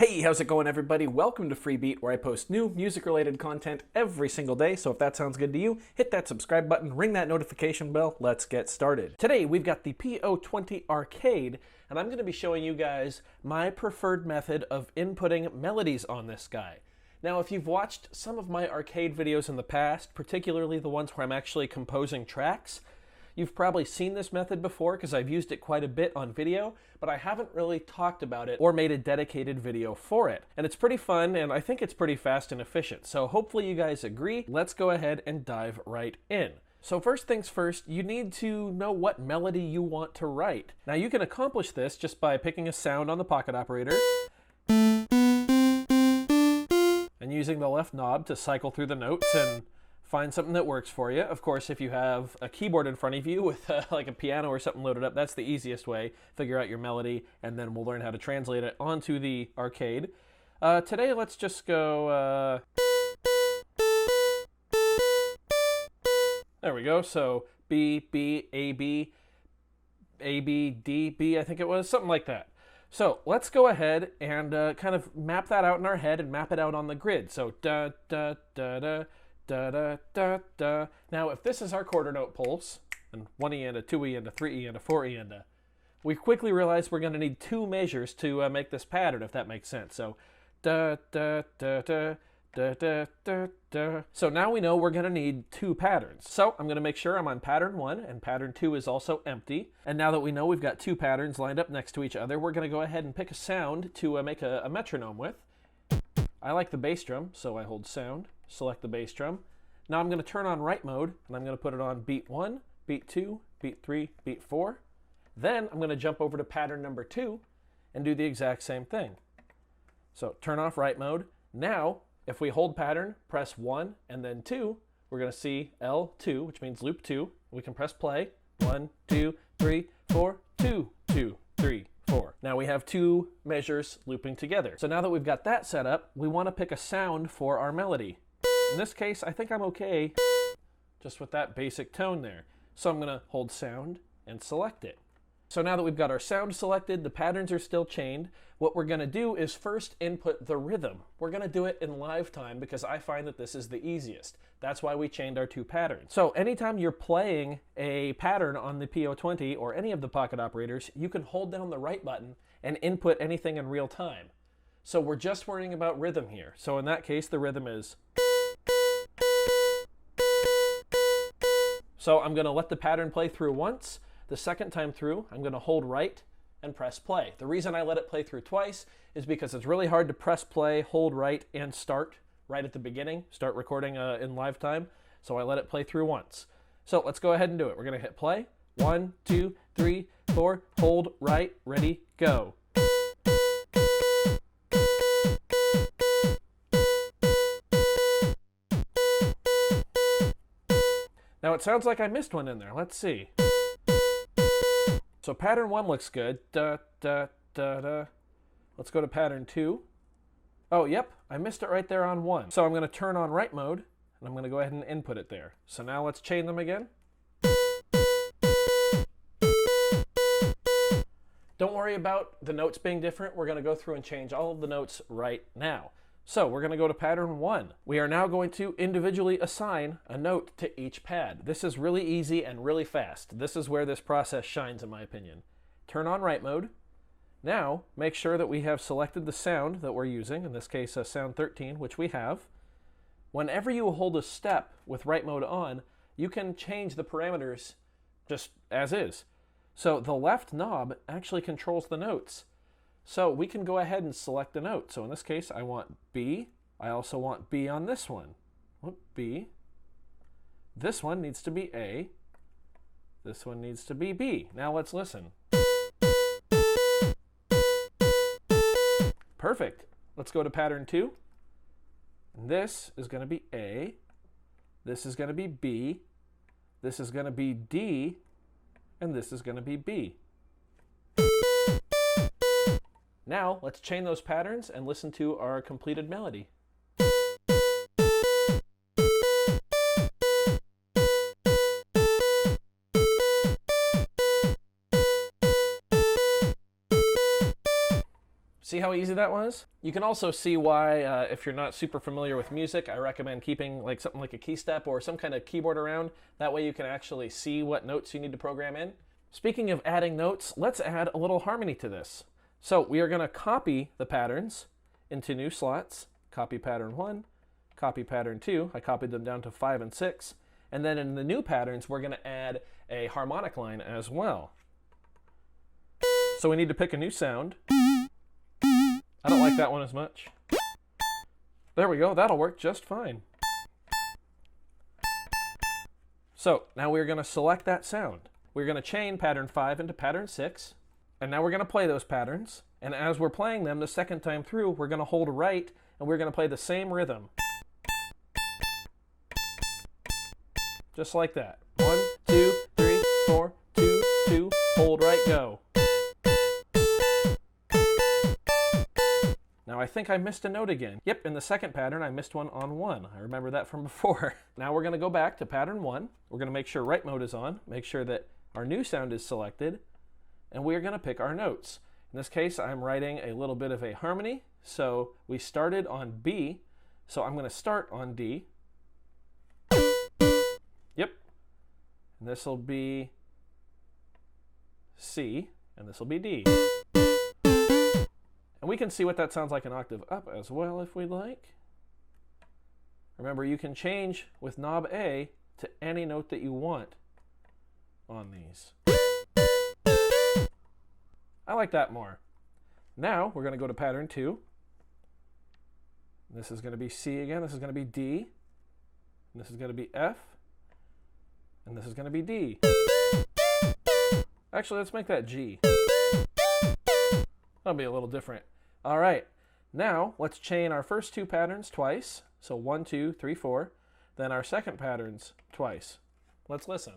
Hey, how's it going, everybody? Welcome to Freebeat, where I post new music-related content every single day. So if that sounds good to you, hit that subscribe button, ring that notification bell. Let's get started. Today, we've got the PO20 Arcade, and I'm going to be showing you guys my preferred method of inputting melodies on this guy. Now, if you've watched some of my arcade videos in the past, particularly the ones where I'm actually composing tracks, you've probably seen this method before because I've used it quite a bit on video, but I haven't really talked about it or made a dedicated video for it. And it's pretty fun, and I think it's pretty fast and efficient. So hopefully you guys agree. Let's go ahead and dive right in. So first things first, you need to know what melody you want to write. Now you can accomplish this just by picking a sound on the pocket operator and using the left knob to cycle through the notes and find something that works for you. Of course, if you have a keyboard in front of you with like a piano or something loaded up, that's the easiest way. Figure out your melody, and then we'll learn how to translate it onto the arcade. Today, let's just go... There we go. So B, B, A, B, A, B, D, B, I think it was. Something like that. So let's go ahead and kind of map that out in our head and map it out on the grid. So da, da, da, da. Da, da, da, da. Now, if this is our quarter note pulse, and 1E and a 2E and a 3E and a 4E and a, we quickly realize we're going to need two measures to make this pattern, if that makes sense. So, da, da, da, da, da, da, da, da. So now we know we're going to need two patterns. So I'm going to make sure I'm on pattern 1, and pattern 2 is also empty. And now that we know we've got two patterns lined up next to each other, we're going to go ahead and pick a sound to make a metronome with. I like the bass drum, so I hold sound. Select the bass drum. Now I'm going to turn on write mode, and I'm going to put it on beat 1, beat 2, beat 3, beat 4. Then I'm going to jump over to pattern number 2 and do the exact same thing. So turn off write mode. Now, if we hold pattern, press 1 and then 2, we're going to see L2, which means loop 2. We can press play. 1, 2, 3, 4, 2, 2, 3, 4. Now we have two measures looping together. So now that we've got that set up, we want to pick a sound for our melody. In this case, I think I'm okay just with that basic tone there. So I'm going to hold sound and select it. So now that we've got our sound selected, the patterns are still chained. What we're going to do is first input the rhythm. We're going to do it in live time because I find that this is the easiest. That's why we chained our two patterns. So anytime you're playing a pattern on the PO20 or any of the pocket operators, you can hold down the right button and input anything in real time. So we're just worrying about rhythm here. So in that case, the rhythm is... So I'm going to let the pattern play through once. The second time through, I'm going to hold right and press play. The reason I let it play through twice is because it's really hard to press play, hold right, and start right at the beginning, start recording in live time. So I let it play through once. So let's go ahead and do it. We're going to hit play. 1, 2, 3, 4, hold right, ready, go. Now it sounds like I missed one in there. Let's see. So pattern 1 looks good. Da, da, da, da. Let's go to pattern 2. Oh, yep, I missed it right there on 1. So I'm going to turn on write mode, and I'm going to go ahead and input it there. So now let's chain them again. Don't worry about the notes being different. We're going to go through and change all of the notes right now. So we're going to go to pattern 1. We are now going to individually assign a note to each pad. This is really easy and really fast. This is where this process shines, in my opinion. Turn on write mode. Now, make sure that we have selected the sound that we're using, in this case, sound 13, which we have. Whenever you hold a step with write mode on, you can change the parameters just as is. So the left knob actually controls the notes. So we can go ahead and select a note. So in this case, I want B. I also want B on this one. B. This one needs to be A. This one needs to be B. Now let's listen. Perfect. Let's go to pattern 2. And this is going to be A. This is going to be B. This is going to be D. And this is going to be B. Now, let's chain those patterns and listen to our completed melody. See how easy that was? You can also see why, if you're not super familiar with music, I recommend keeping like something like a key step or some kind of keyboard around. That way you can actually see what notes you need to program in. Speaking of adding notes, let's add a little harmony to this. So we are going to copy the patterns into new slots. Copy pattern 1, copy pattern 2. I copied them down to 5 and 6. And then in the new patterns, we're going to add a harmonic line as well. So we need to pick a new sound. I don't like that one as much. There we go, that'll work just fine. So now we're going to select that sound. We're going to chain pattern 5 into pattern 6, and now we're going to play those patterns. And as we're playing them the second time through, we're going to hold right, and we're going to play the same rhythm. Just like that. 1, 2, 3, 4, 2, 2, hold right, go. Now I think I missed a note again. Yep, in the second pattern I missed one on 1. I remember that from before. Now we're going to go back to pattern 1. We're going to make sure right mode is on, make sure that our new sound is selected, and we're going to pick our notes. In this case, I'm writing a little bit of a harmony. So we started on B, so I'm going to start on D. Yep. And this will be C, and this will be D. And we can see what that sounds like an octave up as well if we'd like. Remember, you can change with knob A to any note that you want on these. I like that more. Now we're going to go to pattern 2. This is going to be C again. This is going to be D. And this is going to be F. And this is going to be D. Actually, let's make that G. That'll be a little different. All right. Now let's chain our first 2 patterns twice. So 1, 2, 3, 4. Then our second patterns twice. Let's listen.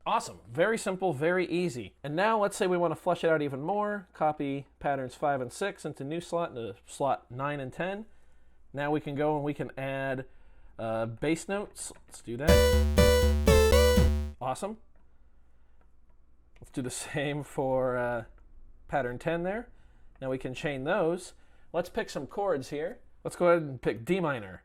Awesome. Very simple, very easy. And now let's say we want to flesh it out even more. Copy patterns 5 and 6 into new slot, into slot 9 and 10. Now we can go and we can add bass notes. Let's do that. Awesome. Let's do the same for pattern 10 there. Now we can chain those. Let's pick some chords here. Let's go ahead and pick D minor.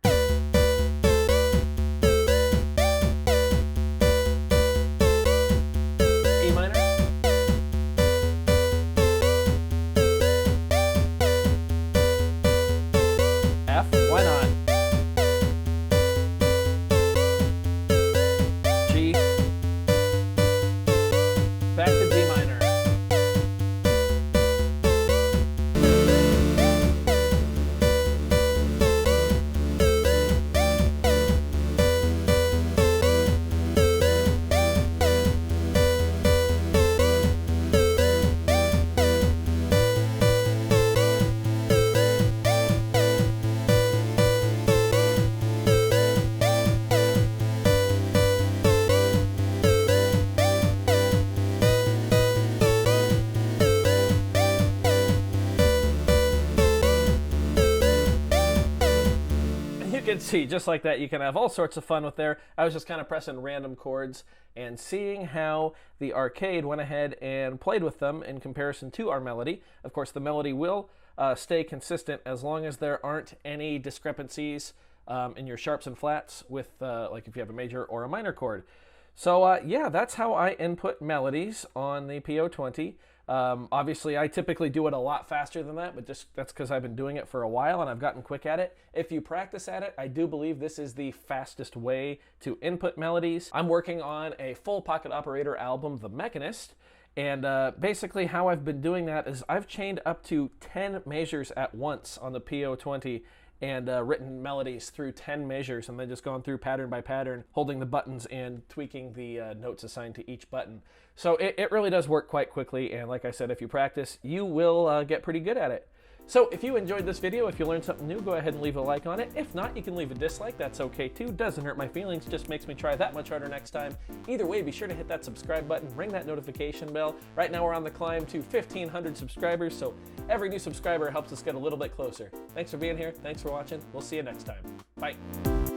You can see, just like that, you can have all sorts of fun with there. I was just kind of pressing random chords and seeing how the arcade went ahead and played with them in comparison to our melody. Of course, the melody will stay consistent as long as there aren't any discrepancies in your sharps and flats with, like if you have a major or a minor chord. So yeah, that's how I input melodies on the PO20. Obviously, I typically do it a lot faster than that, but just that's because I've been doing it for a while and I've gotten quick at it. If you practice at it, I do believe this is the fastest way to input melodies. I'm working on a full pocket operator album, The Mechanist, and basically how I've been doing that is I've chained up to 10 measures at once on the PO20 and written melodies through 10 measures and then just gone through pattern by pattern, holding the buttons and tweaking the notes assigned to each button. So it really does work quite quickly, and like I said, if you practice, you will get pretty good at it. So if you enjoyed this video, if you learned something new, go ahead and leave a like on it. If not, you can leave a dislike, that's okay too. Doesn't hurt my feelings, just makes me try that much harder next time. Either way, be sure to hit that subscribe button, ring that notification bell. Right now we're on the climb to 1,500 subscribers, so every new subscriber helps us get a little bit closer. Thanks for being here, thanks for watching, we'll see you next time. Bye.